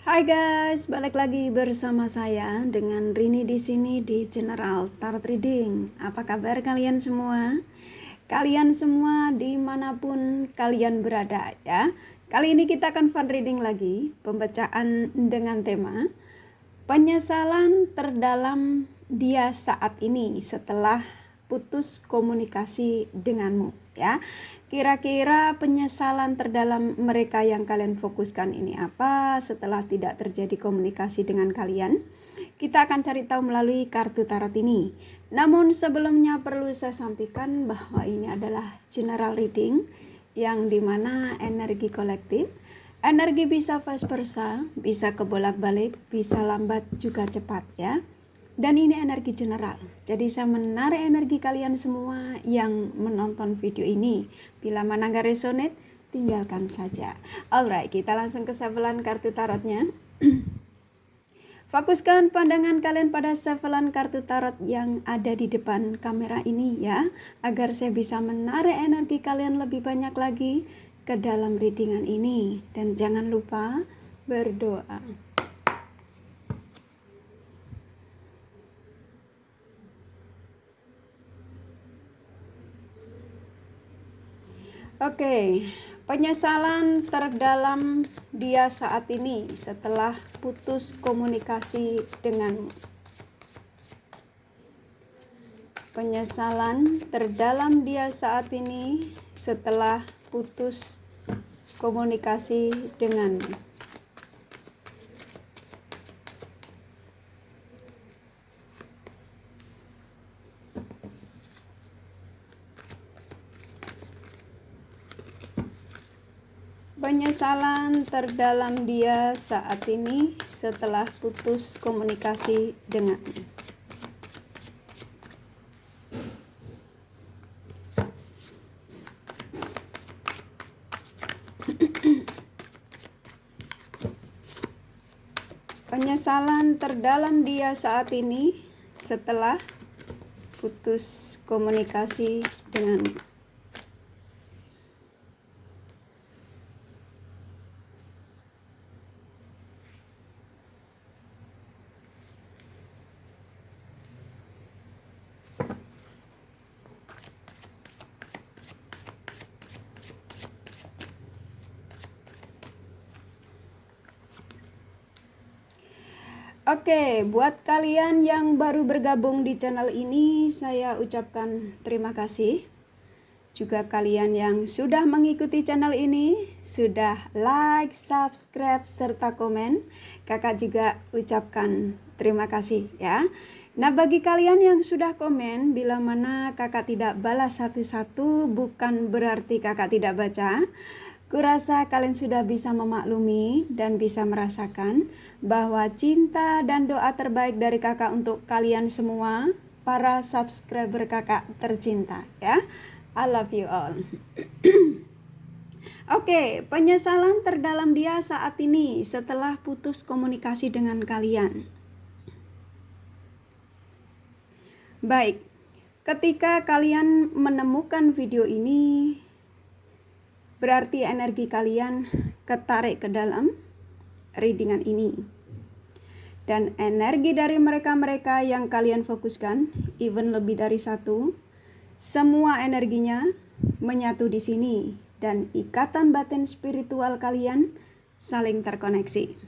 Hai guys, balik lagi bersama saya dengan Rini di sini di General Tarot Reading. Apa kabar kalian semua? Kalian semua dimanapun kalian berada ya. Kali ini kita akan fun reading lagi, pembacaan dengan tema penyesalan terdalam dia saat ini setelah putus komunikasi denganmu ya. Kira-kira penyesalan terdalam mereka yang kalian fokuskan ini apa setelah tidak terjadi komunikasi dengan kalian? Kita akan cari tahu melalui kartu tarot ini. Namun sebelumnya perlu saya sampaikan bahwa ini adalah general reading yang dimana energi kolektif. Energi bisa vice versa, bisa kebolak-balik, bisa lambat juga cepat ya. Dan ini energi general. Jadi saya menarik energi kalian semua yang menonton video ini. Bila mana nggak resonate, tinggalkan saja. Alright, kita langsung ke sevelan kartu tarotnya. Fokuskan pandangan kalian pada sevelan kartu tarot yang ada di depan kamera ini ya, agar saya bisa menarik energi kalian lebih banyak lagi ke dalam readingan ini. Dan jangan lupa berdoa. Oke, penyesalan terdalam dia saat ini setelah putus komunikasi denganmu. Penyesalan terdalam dia saat ini setelah putus komunikasi denganmu. Penyesalan terdalam dia saat ini setelah putus komunikasi denganmu. Penyesalan terdalam dia saat ini setelah putus komunikasi denganmu. Oke, buat kalian yang baru bergabung di channel ini, saya ucapkan terima kasih. Juga kalian yang sudah mengikuti channel ini, sudah like, subscribe, serta komen, kakak juga ucapkan terima kasih ya. Nah, bagi kalian yang sudah komen, bila mana kakak tidak balas satu-satu, bukan berarti kakak tidak baca. Kurasa kalian sudah bisa memaklumi dan bisa merasakan bahwa cinta dan doa terbaik dari kakak untuk kalian semua, para subscriber kakak tercinta ya. I love you all. Oke, penyesalan terdalam dia saat ini setelah putus komunikasi dengan kalian. Baik, ketika kalian menemukan video ini, berarti energi kalian ketarik ke dalam readingan ini. Dan energi dari mereka-mereka yang kalian fokuskan, even lebih dari satu, semua energinya menyatu di sini. Dan ikatan batin spiritual kalian saling terkoneksi.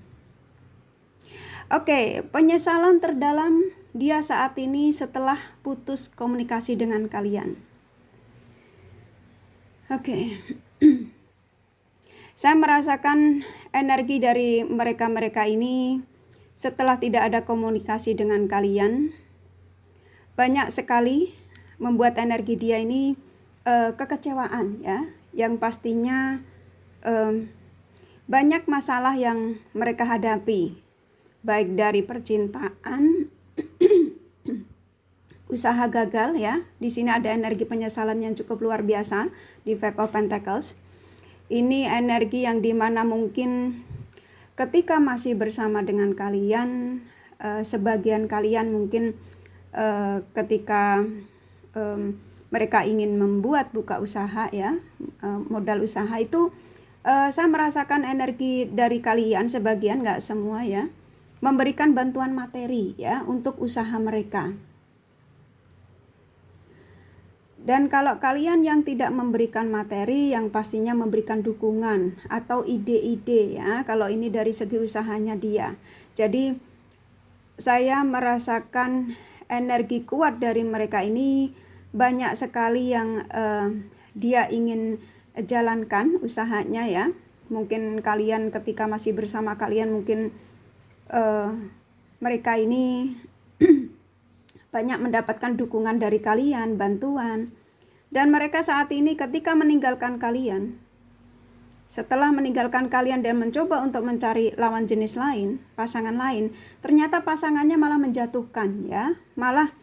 Oke, penyesalan terdalam dia saat ini setelah putus komunikasi dengan kalian. Oke. Saya merasakan energi dari mereka-mereka ini setelah tidak ada komunikasi dengan kalian. Banyak sekali membuat energi dia ini kekecewaan ya. Yang pastinya banyak masalah yang mereka hadapi. Baik dari percintaan, usaha gagal ya. Di sini ada energi penyesalan yang cukup luar biasa di Five of Pentacles. Ini energi yang dimana mungkin ketika masih bersama dengan kalian, sebagian kalian mungkin ketika mereka ingin membuat buka usaha ya, modal usaha itu Saya merasakan energi dari kalian, sebagian, nggak semua ya, memberikan bantuan materi ya untuk usaha mereka. Dan kalau kalian yang tidak memberikan materi, yang pastinya memberikan dukungan atau ide-ide ya, kalau ini dari segi usahanya dia. Jadi saya merasakan energi kuat dari mereka ini, banyak sekali yang dia ingin jalankan usahanya ya. Mungkin kalian ketika masih bersama kalian, mungkin mereka ini banyak mendapatkan dukungan dari kalian, bantuan. Dan mereka saat ini ketika meninggalkan kalian, setelah meninggalkan kalian dan mencoba untuk mencari lawan jenis lain, pasangan lain, ternyata pasangannya malah menjatuhkan ya, malah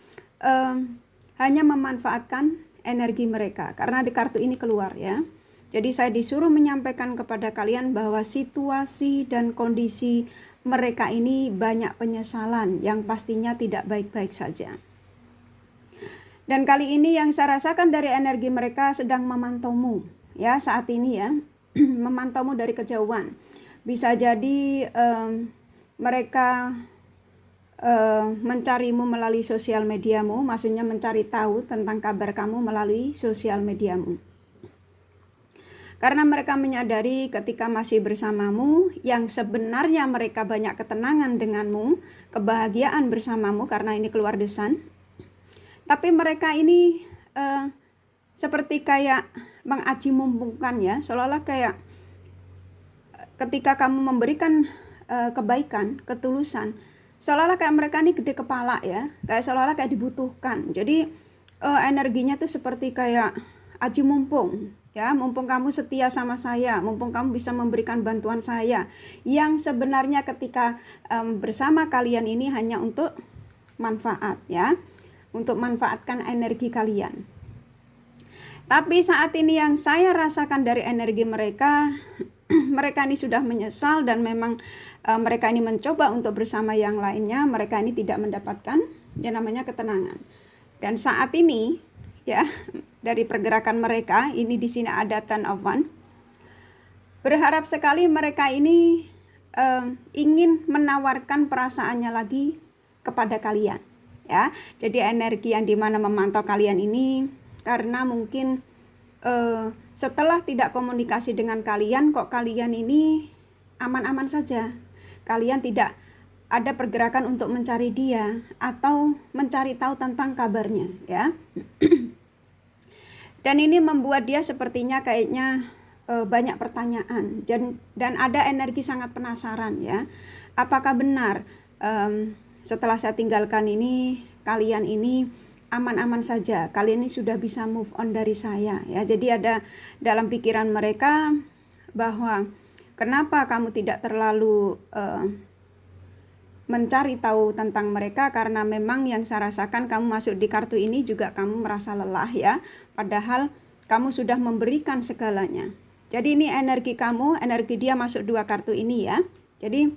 hanya memanfaatkan energi mereka. Karena di kartu ini keluar ya. Jadi saya disuruh menyampaikan kepada kalian bahwa situasi dan kondisi mereka ini banyak penyesalan yang pastinya tidak baik-baik saja. Dan kali ini yang saya rasakan dari energi mereka sedang memantaumu ya saat ini ya, memantaumu dari kejauhan. Bisa jadi mereka mencarimu melalui sosial mediamu, maksudnya mencari tahu tentang kabar kamu melalui sosial mediamu. Karena mereka menyadari ketika masih bersamamu, yang sebenarnya mereka banyak ketenangan denganmu, kebahagiaan bersamamu, karena ini keluar desan. Tapi mereka ini seperti kayak mengaji mumpungkan ya, seolah-olah kayak ketika kamu memberikan kebaikan, ketulusan, seolah-olah kayak mereka ini gede kepala ya, kayak seolah-olah kayak dibutuhkan. Jadi energinya tuh seperti kayak aji mumpung. Ya, mumpung kamu setia sama saya, mumpung kamu bisa memberikan bantuan saya, yang sebenarnya ketika bersama kalian ini hanya untuk manfaat ya, untuk manfaatkan energi kalian. Tapi saat ini yang saya rasakan dari energi mereka, mereka ini sudah menyesal dan memang mereka ini mencoba untuk bersama yang lainnya, mereka ini tidak mendapatkan yang namanya ketenangan. Dan saat ini ya, dari pergerakan mereka ini di sini ada Ten of Wands. Berharap sekali mereka ini ingin menawarkan perasaannya lagi kepada kalian ya. Jadi energi yang dimana memantau kalian ini karena mungkin setelah tidak komunikasi dengan kalian, kok kalian ini aman-aman saja, kalian tidak ada pergerakan untuk mencari dia atau mencari tahu tentang kabarnya ya. Dan ini membuat dia sepertinya kayaknya banyak pertanyaan dan ada energi sangat penasaran ya. Apakah benar setelah saya tinggalkan ini, kalian ini aman-aman saja, kalian ini sudah bisa move on dari saya ya. Jadi ada dalam pikiran mereka bahwa kenapa kamu tidak terlalu mencari tahu tentang mereka, karena memang yang saya rasakan kamu masuk di kartu ini juga kamu merasa lelah ya, padahal kamu sudah memberikan segalanya. Jadi ini energi kamu, energi dia masuk dua kartu ini ya. Jadi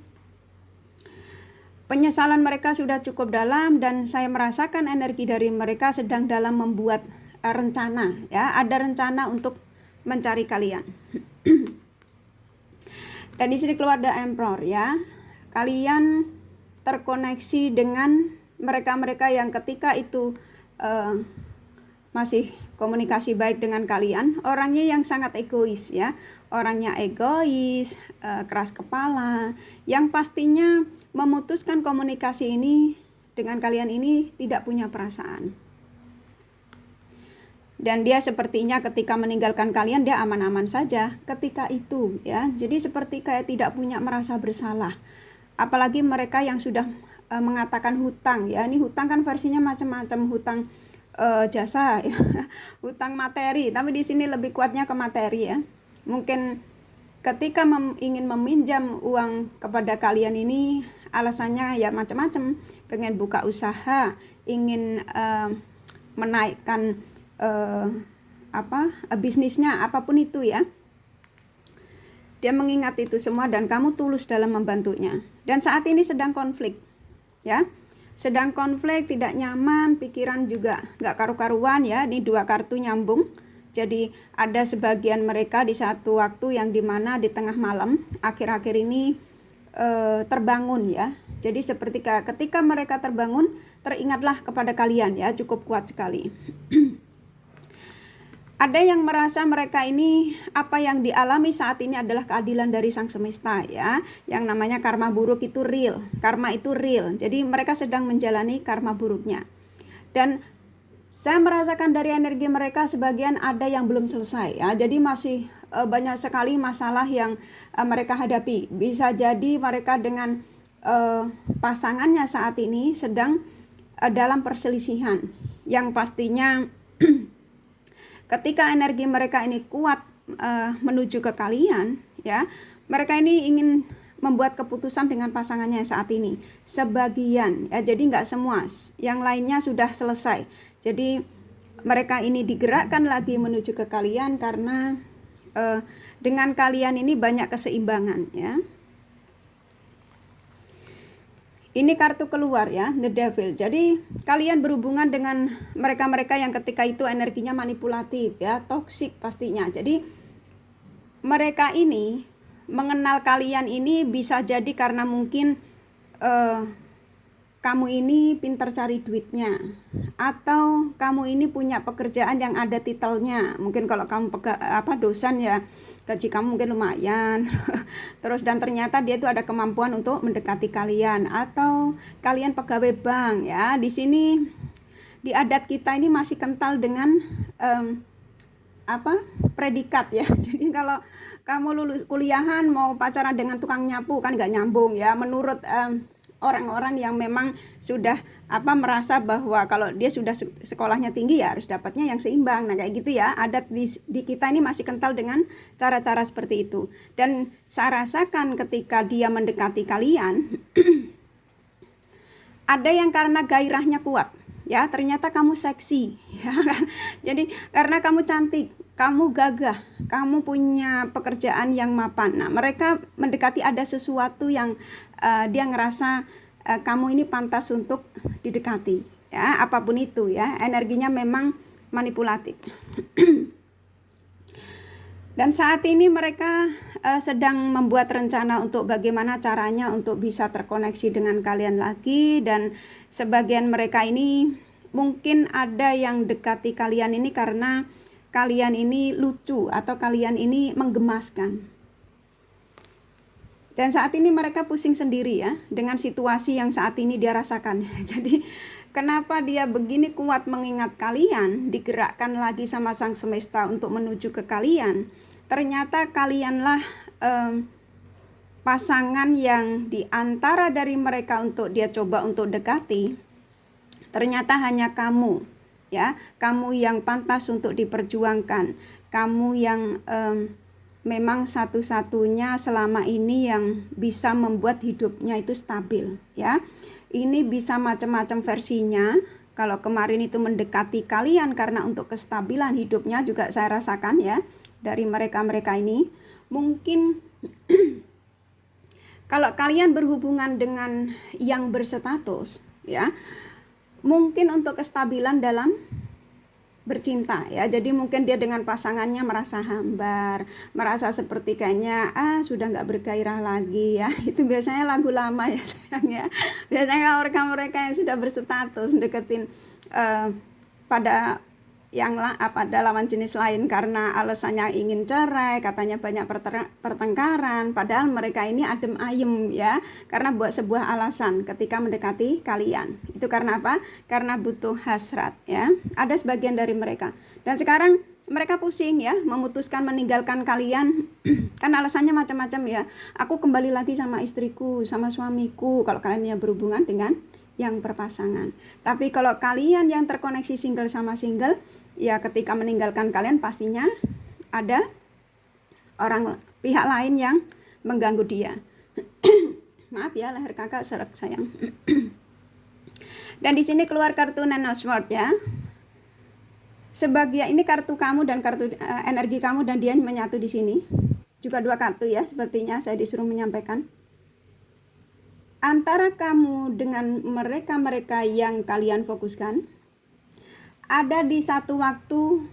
penyesalan mereka sudah cukup dalam dan saya merasakan energi dari mereka sedang dalam membuat rencana ya, ada rencana untuk mencari kalian. Dan di sini keluar The Emperor ya. Kalian terkoneksi dengan mereka-mereka yang ketika itu masih komunikasi baik dengan kalian, orangnya yang sangat egois ya, orangnya egois, keras kepala, yang pastinya memutuskan komunikasi ini dengan kalian ini tidak punya perasaan. Dan dia sepertinya ketika meninggalkan kalian dia aman-aman saja ketika itu ya, jadi seperti kayak tidak punya merasa bersalah. Apalagi mereka yang sudah mengatakan hutang ya, ini hutang kan versinya macam-macam, hutang jasa ya, hutang materi, tapi di sini lebih kuatnya ke materi ya. Mungkin ketika ingin meminjam uang kepada kalian ini alasannya ya macam-macam, pengen buka usaha, ingin menaikkan bisnisnya, apapun itu ya. Dia mengingat itu semua dan kamu tulus dalam membantunya. Dan saat ini sedang konflik ya, sedang konflik, tidak nyaman, pikiran juga nggak karu-karuan ya. Ini dua kartu nyambung Jadi ada sebagian mereka di satu waktu yang dimana di tengah malam akhir-akhir ini terbangun ya. Jadi seperti ketika mereka terbangun, teringatlah kepada kalian ya, cukup kuat sekali. Ada yang merasa mereka ini apa yang dialami saat ini adalah keadilan dari Sang Semesta ya. Yang namanya karma buruk itu real, karma itu real. Jadi mereka sedang menjalani karma buruknya. Dan saya merasakan dari energi mereka sebagian ada yang belum selesai ya. Jadi masih banyak sekali masalah yang mereka hadapi. Bisa jadi mereka dengan pasangannya saat ini sedang dalam perselisihan yang pastinya ketika energi mereka ini kuat menuju ke kalian ya, mereka ini ingin membuat keputusan dengan pasangannya saat ini sebagian ya, jadi nggak semua, yang lainnya sudah selesai. Jadi mereka ini digerakkan lagi menuju ke kalian karena dengan kalian ini banyak keseimbangan ya. Ini kartu keluar ya, The Devil. Jadi kalian berhubungan dengan mereka-mereka yang ketika itu energinya manipulatif ya, toksik pastinya. Jadi mereka ini mengenal kalian ini bisa jadi karena mungkin kamu ini pintar cari duitnya, atau kamu ini punya pekerjaan yang ada titelnya. Mungkin kalau kamu dosen ya, gaji kamu mungkin lumayan. Terus dan ternyata dia itu ada kemampuan untuk mendekati kalian, atau kalian pegawai bank ya. Di sini di adat kita ini masih kental dengan predikat ya. Jadi kalau kamu lulus kuliahan mau pacaran dengan tukang nyapu kan nggak nyambung ya, menurut orang-orang yang memang sudah merasa bahwa kalau dia sudah sekolahnya tinggi ya harus dapatnya yang seimbang. Nah kayak gitu ya, adat di kita ini masih kental dengan cara-cara seperti itu. Dan saya rasakan ketika dia mendekati kalian ada yang karena gairahnya kuat ya, ternyata kamu seksi ya kan? Jadi karena kamu cantik, kamu gagah, kamu punya pekerjaan yang mapan. Nah mereka mendekati, ada sesuatu yang dia ngerasa kamu ini pantas untuk didekati ya, apapun itu ya, energinya memang manipulatif. Dan saat ini mereka sedang membuat rencana untuk bagaimana caranya untuk bisa terkoneksi dengan kalian lagi. Dan sebagian mereka ini mungkin ada yang dekati kalian ini karena kalian ini lucu atau kalian ini menggemaskan. Dan saat ini mereka pusing sendiri ya dengan situasi yang saat ini dia rasakan. Jadi kenapa dia begini kuat mengingat kalian, digerakkan lagi sama Sang Semesta untuk menuju ke kalian. Ternyata kalianlah pasangan yang diantara dari mereka untuk dia coba untuk dekati. Ternyata hanya kamu ya, kamu yang pantas untuk diperjuangkan, kamu yang memang satu-satunya selama ini yang bisa membuat hidupnya itu stabil ya. Ini bisa macam-macam versinya. Kalau kemarin itu mendekati kalian karena untuk kestabilan hidupnya juga saya rasakan ya dari mereka-mereka ini. Mungkin kalau kalian berhubungan dengan yang berstatus ya, mungkin untuk kestabilan dalam bercinta ya. Jadi mungkin dia dengan pasangannya merasa hambar, merasa seperti kayaknya sudah nggak bergairah lagi ya. Itu biasanya lagu lama ya sayang ya. Biasanya kalau mereka yang sudah berstatus deketin pada yang lawan jenis lain karena alasannya ingin cerai, katanya banyak pertengkaran, padahal mereka ini adem ayem ya, karena buat sebuah alasan ketika mendekati kalian. Itu karena apa? Karena butuh hasrat ya. Ada sebagian dari mereka. Dan sekarang mereka pusing ya, memutuskan meninggalkan kalian kan alasannya macam-macam ya. Aku kembali lagi sama istriku, sama suamiku, kalau kalian yang berhubungan dengan yang berpasangan. Tapi kalau kalian yang terkoneksi single sama single, ya ketika meninggalkan kalian pastinya ada orang pihak lain yang mengganggu dia. Maaf ya, leher kakak serak sayang. Dan di sini keluar kartu Nine of Swords ya. Sebagian ini kartu kamu dan kartu energi kamu dan dia menyatu di sini. Juga dua kartu ya, sepertinya saya disuruh menyampaikan. Antara kamu dengan mereka-mereka yang kalian fokuskan, ada di satu waktu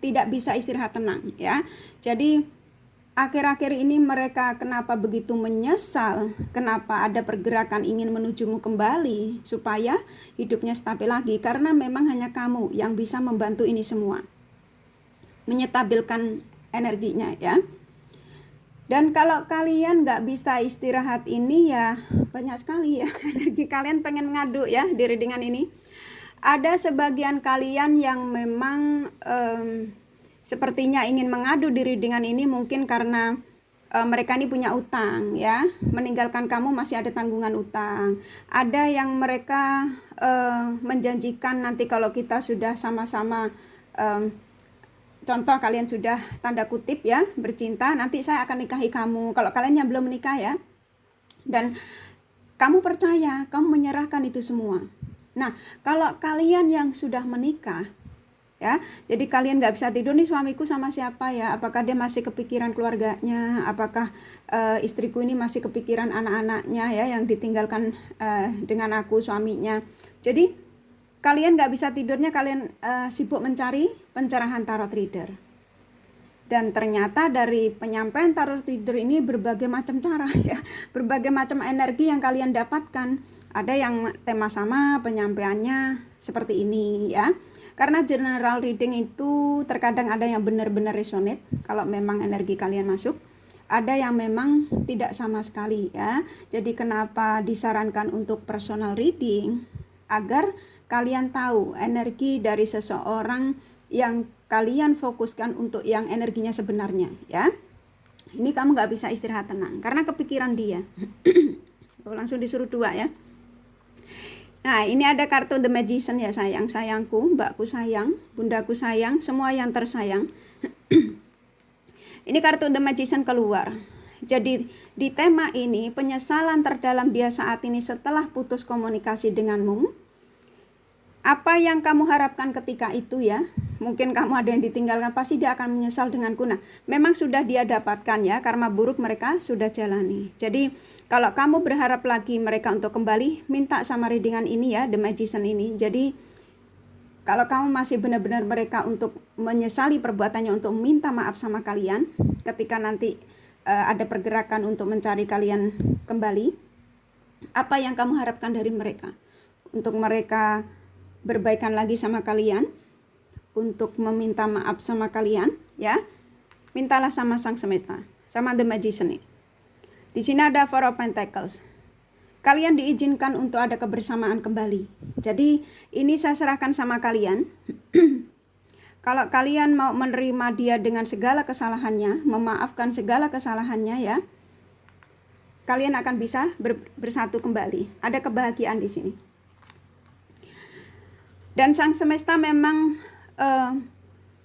tidak bisa istirahat tenang ya. Jadi akhir-akhir ini mereka kenapa begitu menyesal, kenapa ada pergerakan ingin menujumu kembali supaya hidupnya stabil lagi, karena memang hanya kamu yang bisa membantu ini semua, menyetabilkan energinya ya. Dan kalau kalian nggak bisa istirahat ini ya banyak sekali ya energi kalian pengen ngadu ya di readingan ini. Ada sebagian kalian yang memang sepertinya ingin mengadu di readingan ini mungkin karena mereka ini punya utang ya, meninggalkan kamu masih ada tanggungan utang. Ada yang mereka menjanjikan nanti kalau kita sudah sama-sama contoh kalian sudah tanda kutip ya bercinta, nanti saya akan nikahi kamu. Kalau kalian yang belum menikah ya, dan kamu percaya, kamu menyerahkan itu semua. Nah, kalau kalian yang sudah menikah ya, jadi kalian nggak bisa tidur nih, suamiku sama siapa ya? Apakah dia masih kepikiran keluarganya? Apakah istriku ini masih kepikiran anak-anaknya ya yang ditinggalkan dengan aku suaminya? Jadi kalian nggak bisa tidurnya, kalian sibuk mencari pencerahan tarot reader. Dan ternyata dari penyampaian tarot reader ini berbagai macam cara ya, berbagai macam energi yang kalian dapatkan. Ada yang tema sama penyampaiannya seperti ini ya. Karena general reading itu terkadang ada yang benar-benar resonate kalau memang energi kalian masuk. Ada yang memang tidak sama sekali ya. Jadi kenapa disarankan untuk personal reading? Agar kalian tahu energi dari seseorang yang kalian fokuskan untuk yang energinya sebenarnya ya. Ini kamu nggak bisa istirahat tenang karena kepikiran dia. Langsung disuruh dua ya. Nah, ini ada kartu The Magician ya sayang, sayangku, mbakku sayang, bundaku sayang, semua yang tersayang. Ini kartu The Magician keluar. Jadi di tema ini penyesalan terdalam dia saat ini setelah putus komunikasi denganmu. Apa yang kamu harapkan ketika itu ya? Mungkin kamu ada yang ditinggalkan, pasti dia akan menyesal denganku. Nah, memang sudah dia dapatkan ya, karma buruk mereka sudah jalani. Jadi kalau kamu berharap lagi mereka untuk kembali, minta sama readingan ini ya, The Magician ini. Jadi kalau kamu masih benar-benar mereka untuk menyesali perbuatannya, untuk minta maaf sama kalian, ketika nanti ada pergerakan untuk mencari kalian kembali, apa yang kamu harapkan dari mereka? Untuk mereka berbaikan lagi sama kalian, untuk meminta maaf sama kalian ya, mintalah sama Sang Semesta, sama The Magician ini. Di sini ada Four of Pentacles. Kalian diizinkan untuk ada kebersamaan kembali. Jadi ini saya serahkan sama kalian. Kalau kalian mau menerima dia dengan segala kesalahannya, memaafkan segala kesalahannya ya, kalian akan bisa bersatu kembali. Ada kebahagiaan di sini. Dan Sang Semesta memang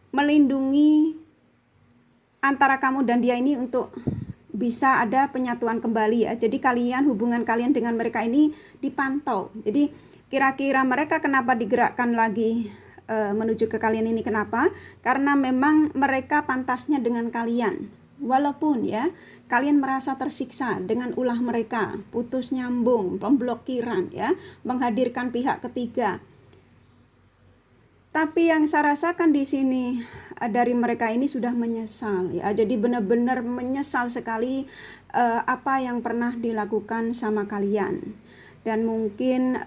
melindungi antara kamu dan dia ini untuk bisa ada penyatuan kembali ya. Jadi hubungan kalian dengan mereka ini dipantau. Jadi kira-kira mereka kenapa digerakkan lagi menuju ke kalian ini, kenapa? Karena memang mereka pantasnya dengan kalian. Walaupun ya kalian merasa tersiksa dengan ulah mereka, putus nyambung, pemblokiran ya, menghadirkan pihak ketiga. Tapi yang saya rasakan di sini dari mereka ini sudah menyesal ya. Jadi benar-benar menyesal sekali apa yang pernah dilakukan sama kalian. Dan mungkin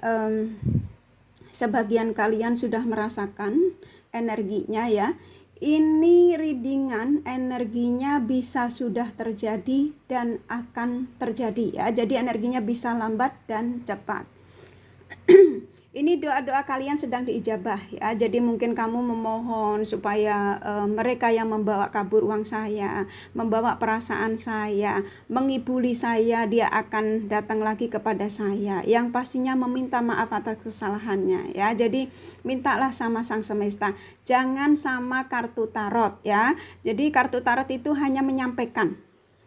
sebagian kalian sudah merasakan energinya ya. Ini readingan energinya bisa sudah terjadi dan akan terjadi ya. Jadi energinya bisa lambat dan cepat. Ini doa-doa kalian sedang diijabah ya. Jadi mungkin kamu memohon supaya mereka yang membawa kabur uang saya, membawa perasaan saya, mengibuli saya, dia akan datang lagi kepada saya. Yang pastinya meminta maaf atas kesalahannya ya. Jadi mintalah sama Sang Semesta. Jangan sama kartu tarot ya. Jadi kartu tarot itu hanya menyampaikan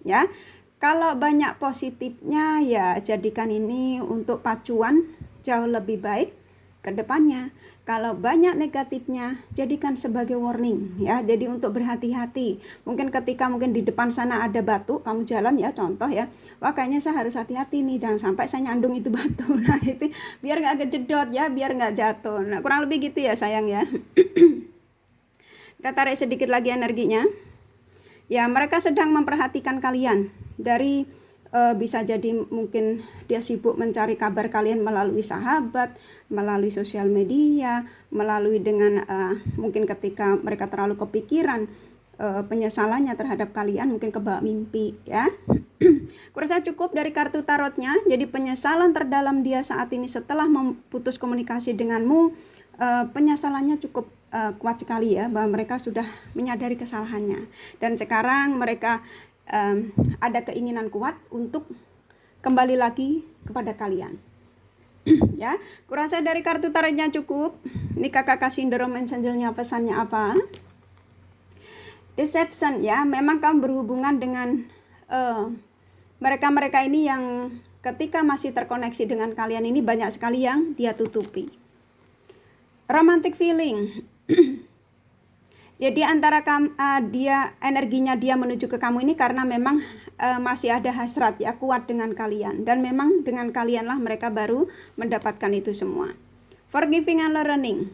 ya. Kalau banyak positifnya ya jadikan ini untuk pacuan jauh lebih baik ke depannya. Kalau banyak negatifnya, jadikan sebagai warning ya. Jadi untuk berhati-hati. Mungkin ketika di depan sana ada batu, kamu jalan ya, contoh ya. Wah kayaknya saya harus hati-hati nih, jangan sampai saya nyandung itu batu. Nah itu biar nggak kejedot ya, biar nggak jatuh. Nah kurang lebih gitu ya sayang ya. Kita tarik sedikit lagi energinya. Ya, mereka sedang memperhatikan kalian dari bisa jadi mungkin dia sibuk mencari kabar kalian melalui sahabat, melalui sosial media, melalui dengan mungkin ketika mereka terlalu kepikiran penyesalannya terhadap kalian, mungkin kebawa mimpi ya. Kurasa cukup dari kartu tarotnya. Jadi penyesalan terdalam dia saat ini setelah memutus komunikasi denganmu, penyesalannya cukup kuat sekali ya, bahwa mereka sudah menyadari kesalahannya dan sekarang mereka ada keinginan kuat untuk kembali lagi kepada kalian. Ya, kurasa dari kartu tarotnya cukup. Ini kakak kasih The Romance Angel-nya pesannya apa? Deception ya, memang kamu berhubungan dengan mereka-mereka ini yang ketika masih terkoneksi dengan kalian ini banyak sekali yang dia tutupi. Romantic feeling. Jadi antara dia energinya dia menuju ke kamu ini karena memang masih ada hasrat ya, kuat dengan kalian, dan memang dengan kalianlah mereka baru mendapatkan itu semua. Forgiving and learning.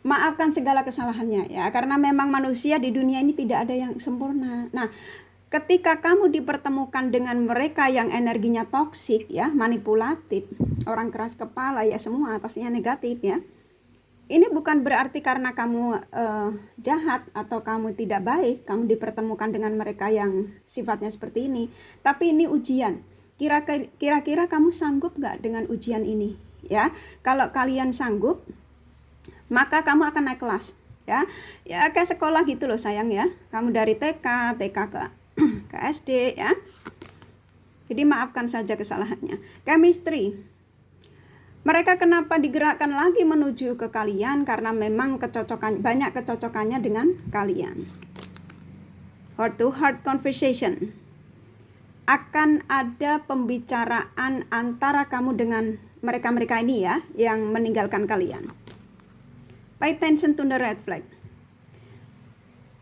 Maafkan segala kesalahannya ya, karena memang manusia di dunia ini tidak ada yang sempurna. Nah, ketika kamu dipertemukan dengan mereka yang energinya toksik ya, manipulatif, orang keras kepala ya, semua pastinya negatif ya. Ini bukan berarti karena kamu jahat atau kamu tidak baik, kamu dipertemukan dengan mereka yang sifatnya seperti ini. Tapi ini ujian. Kira-kira kamu sanggup gak dengan ujian ini? Ya, kalau kalian sanggup, maka kamu akan naik kelas. Ya, kayak sekolah gitu loh sayang ya. Kamu dari TK ke SD ya. Jadi maafkan saja kesalahannya. Chemistry. Mereka kenapa digerakkan lagi menuju ke kalian? Karena memang banyak kecocokannya dengan kalian. Heart to heart conversation. Akan ada pembicaraan antara kamu dengan mereka-mereka ini ya, yang meninggalkan kalian. Pay attention to the red flag.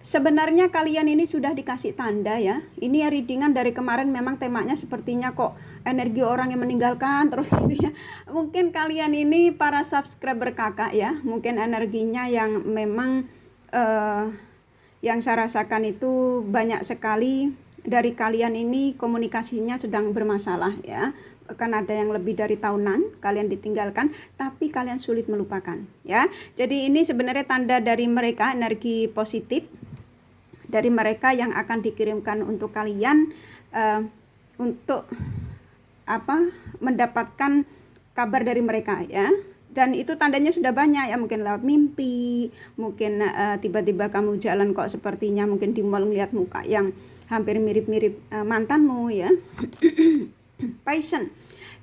Sebenarnya kalian ini sudah dikasih tanda ya. Ini readingan dari kemarin memang temanya sepertinya kok energi orang yang meninggalkan terus gitu ya. Mungkin kalian ini para subscriber kakak ya, mungkin energinya yang memang yang saya rasakan itu banyak sekali dari kalian ini komunikasinya sedang bermasalah ya. Kan ada yang lebih dari tahunan kalian ditinggalkan, tapi kalian sulit melupakan ya. Jadi ini sebenarnya tanda dari mereka, energi positif dari mereka yang akan dikirimkan untuk kalian untuk mendapatkan kabar dari mereka ya. Dan itu tandanya sudah banyak ya, mungkin lewat mimpi, mungkin tiba-tiba kamu jalan kok sepertinya mungkin di mall ngeliat muka yang hampir mirip-mirip mantanmu ya. Passion.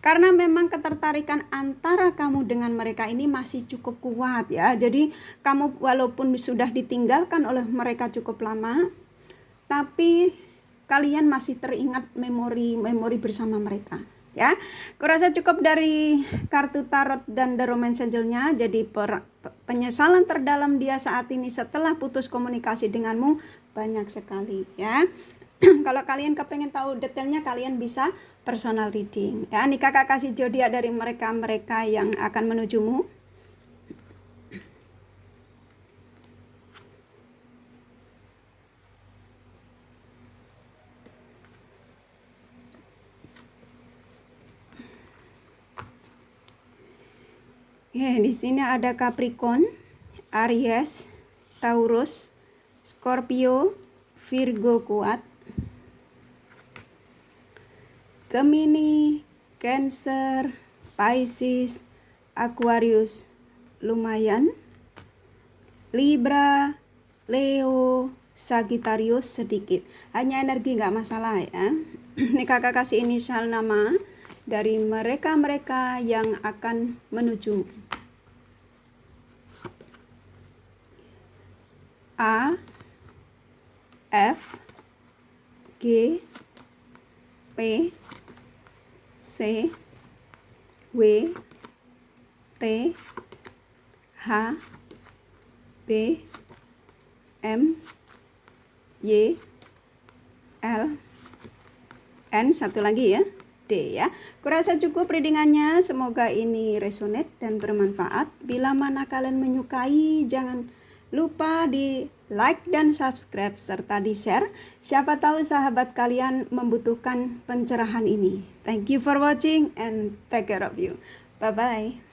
Karena memang ketertarikan antara kamu dengan mereka ini masih cukup kuat ya. Jadi kamu walaupun sudah ditinggalkan oleh mereka cukup lama, tapi kalian masih teringat memori bersama mereka ya. Kurasa cukup dari kartu tarot dan The Romance Angel-nya. Jadi penyesalan terdalam dia saat ini setelah putus komunikasi denganmu banyak sekali ya. Kalau kalian kepengen tahu detailnya, kalian bisa personal reading ya. Ini kakak kasih zodiak dari mereka yang akan menujumu. Di sini ada Capricorn, Aries, Taurus, Scorpio, Virgo kuat, Gemini, Cancer, Pisces, Aquarius lumayan, Libra, Leo, Sagittarius sedikit. Hanya energi nggak masalah ya. Ini kakak kasih inisial nama dari mereka-mereka yang akan menuju. A, F, G, P, C, W, T, H, B, M, Y, L, N, satu lagi ya, D ya. Kurasa cukup readingannya, semoga ini resonate dan bermanfaat. Bila mana kalian menyukai, jangan lupa di like dan subscribe serta di share. Siapa tahu sahabat kalian membutuhkan pencerahan ini. Thank you for watching and take care of you. Bye-bye.